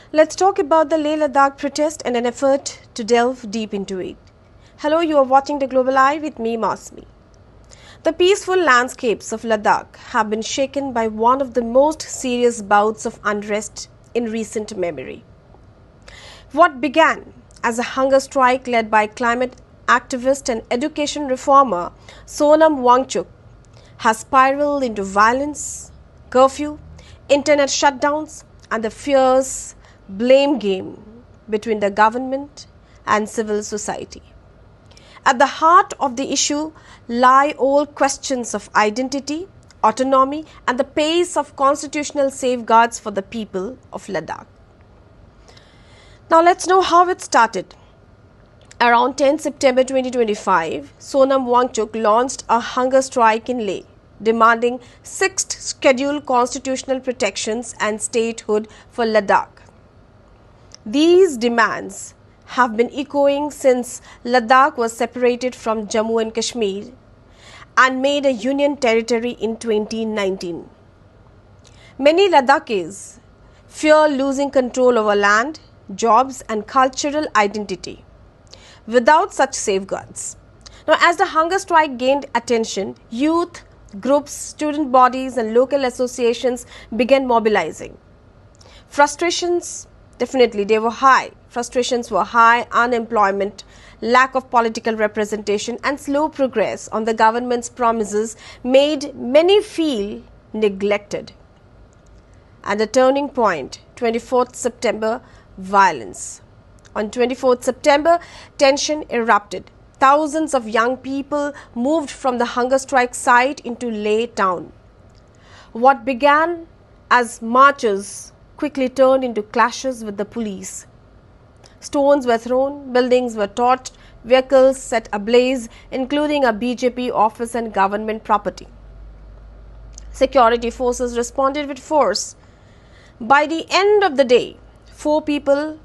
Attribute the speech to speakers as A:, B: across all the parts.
A: Let's talk about the Leh Ladakh protest and an effort to delve deep into it. Hello, you are watching The Global Eye with me, Masmi. The peaceful landscapes of Ladakh have been shaken by one of the most serious bouts of unrest in recent memory. What began as a hunger strike led by climate activist and education reformer Sonam Wangchuk has spiraled into violence, curfew, internet shutdowns, and the fierce blame game between the government and civil society. At the heart of the issue lie old questions of identity, autonomy, and the pace of constitutional safeguards for the people of Ladakh. Now let's know how it started. Around 10 September 2025, Sonam Wangchuk launched a hunger strike in Leh, demanding 6th scheduled constitutional protections and statehood for Ladakh. These demands have been echoing since Ladakh was separated from Jammu and Kashmir and made a union territory in 2019. Many Ladakhis fear losing control over land, jobs, and cultural identity without such safeguards. Now, as the hunger strike gained attention, youth groups, student bodies, and local associations began mobilizing. They were high. Frustrations were high, unemployment, lack of political representation, and slow progress on the government's promises made many feel neglected. At the turning point, 24th September, violence. On 24th September, tension erupted. Thousands of young people moved from the hunger strike site into Leh town. What began as marches quickly turned into clashes with the police. Stones were thrown, buildings were torched, vehicles set ablaze, including a BJP office and government property. Security forces responded with force. By the end of the day, 4 people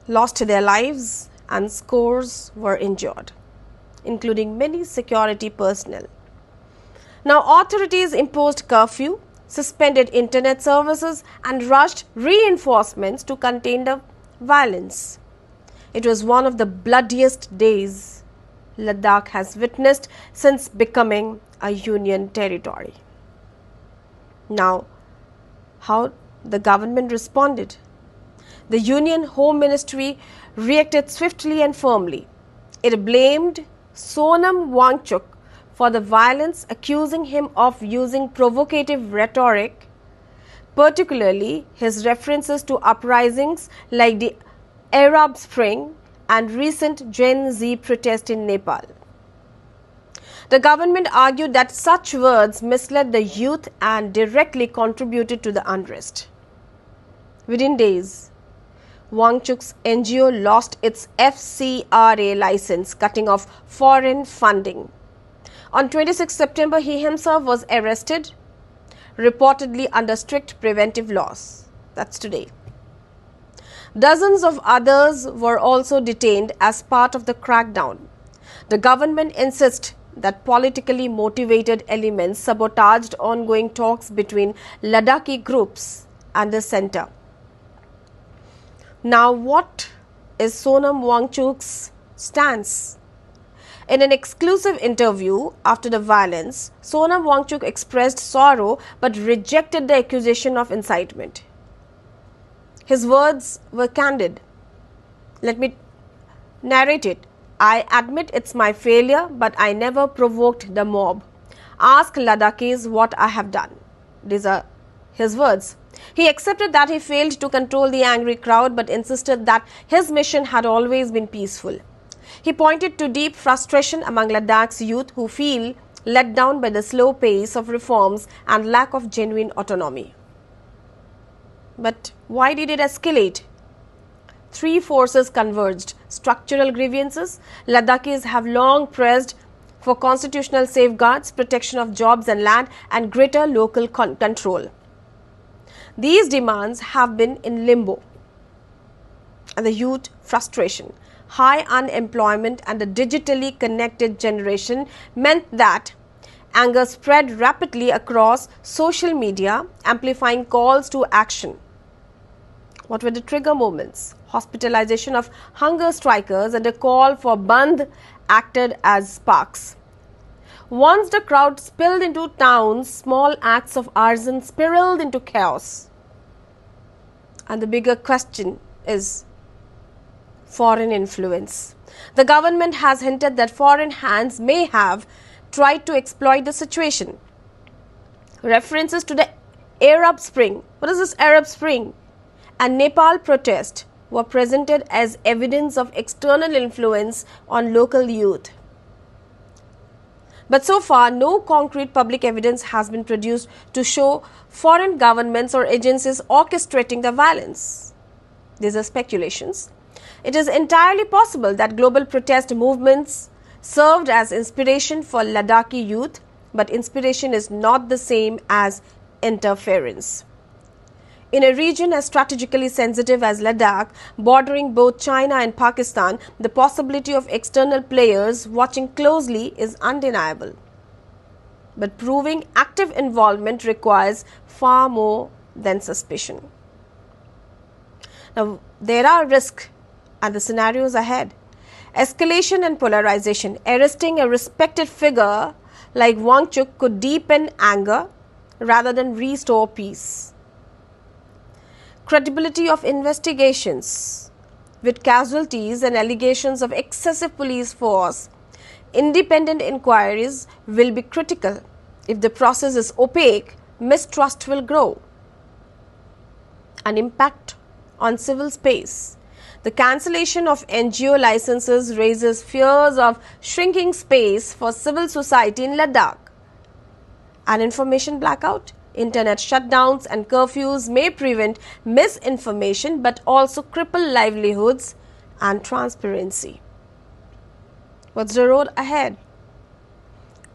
A: lost their lives and scores were injured, including many security personnel. Now, authorities imposed curfew, suspended internet services, and rushed reinforcements to contain the violence. It was one of the bloodiest days Ladakh has witnessed since becoming a union territory. Now, how the government responded? The Union Home Ministry reacted swiftly and firmly. It blamed Sonam Wangchuk for the violence, accusing him of using provocative rhetoric, particularly his references to uprisings like the Arab Spring and recent Gen Z protest in Nepal. The government argued that such words misled the youth and directly contributed to the unrest. Within days, Wangchuk's NGO lost its FCRA license, cutting off foreign funding. On 26 September, he himself was arrested, reportedly under strict preventive laws. That's today. Dozens of others were also detained as part of the crackdown. The government insists that politically motivated elements sabotaged ongoing talks between Ladakhi groups and the centre. Now, what is Sonam Wangchuk's stance? In an exclusive interview after the violence, Sonam Wangchuk expressed sorrow but rejected the accusation of incitement. His words were candid. Let me narrate it. I admit it's my failure, but I never provoked the mob. Ask Ladakhis what I have done. These are his words. He accepted that he failed to control the angry crowd but insisted that his mission had always been peaceful. He pointed to deep frustration among Ladakh's youth who feel let down by the slow pace of reforms and lack of genuine autonomy. But why did it escalate? 3 forces converged. Structural grievances. Ladakhis have long pressed for constitutional safeguards, protection of jobs and land, and greater local control. These demands have been in limbo. And the youth frustration, high unemployment, and a digitally connected generation meant that anger spread rapidly across social media, amplifying calls to action. What were the trigger moments? Hospitalization of hunger strikers and a call for Bandh acted as sparks. Once the crowd spilled into towns, small acts of arson spiraled into chaos. And the bigger question is foreign influence. The government has hinted that foreign hands may have tried to exploit the situation. References to the Arab Spring, what is this Arab Spring, and Nepal protest were presented as evidence of external influence on local youth. But so far, no concrete public evidence has been produced to show foreign governments or agencies orchestrating the violence. These are speculations. It is entirely possible that global protest movements served as inspiration for Ladakhi youth, but inspiration is not the same as interference. In a region as strategically sensitive as Ladakh, bordering both China and Pakistan, the possibility of external players watching closely is undeniable. But proving active involvement requires far more than suspicion. Now, there are risks and the scenarios ahead. Escalation and polarization. Arresting a respected figure like Wangchuk could deepen anger rather than restore peace. Credibility of investigations. With casualties and allegations of excessive police force, independent inquiries will be critical. If the process is opaque, mistrust will grow. An impact on civil space. The cancellation of NGO licenses raises fears of shrinking space for civil society in Ladakh. An information blackout. Internet shutdowns and curfews may prevent misinformation but also cripple livelihoods and transparency. What's the road ahead?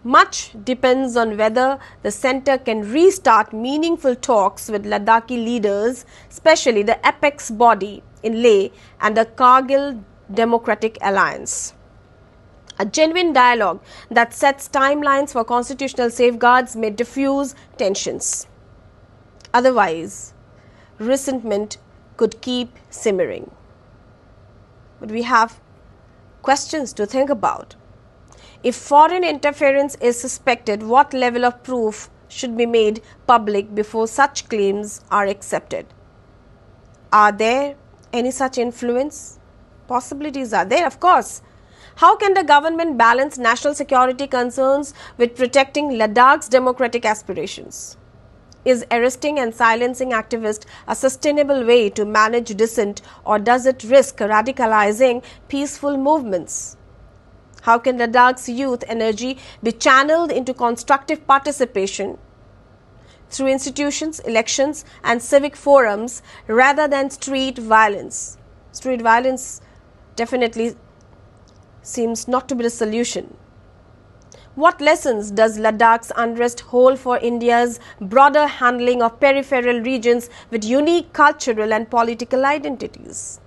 A: Much depends on whether the centre can restart meaningful talks with Ladakhi leaders, especially the apex body in Leh and the Kargil Democratic Alliance. A genuine dialogue that sets timelines for constitutional safeguards may diffuse tensions. Otherwise, resentment could keep simmering. But we have questions to think about. If foreign interference is suspected, what level of proof should be made public before such claims are accepted? Are there any such influence? Possibilities are there, of course. How can the government balance national security concerns with protecting Ladakh's democratic aspirations? Is arresting and silencing activists a sustainable way to manage dissent, or does it risk radicalizing peaceful movements? How can Ladakh's youth energy be channeled into constructive participation through institutions, elections and civic forums rather than street violence? Street violence definitely seems not to be the solution. What lessons does Ladakh's unrest hold for India's broader handling of peripheral regions with unique cultural and political identities?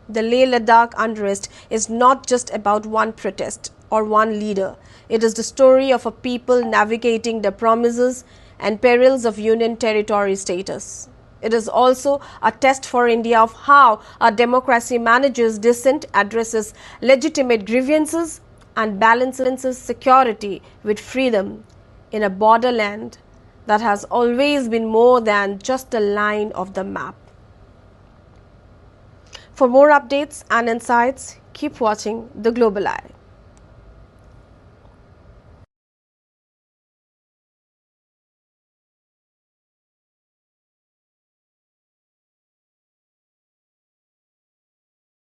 A: The Leh-Ladakh unrest is not just about one protest or one leader. It is the story of a people navigating the promises and perils of Union Territory status. It is also a test for India of how a democracy manages dissent, addresses legitimate grievances, and balances security with freedom in a borderland that has always been more than just a line of the map. For more updates and insights, keep watching The Global Eye.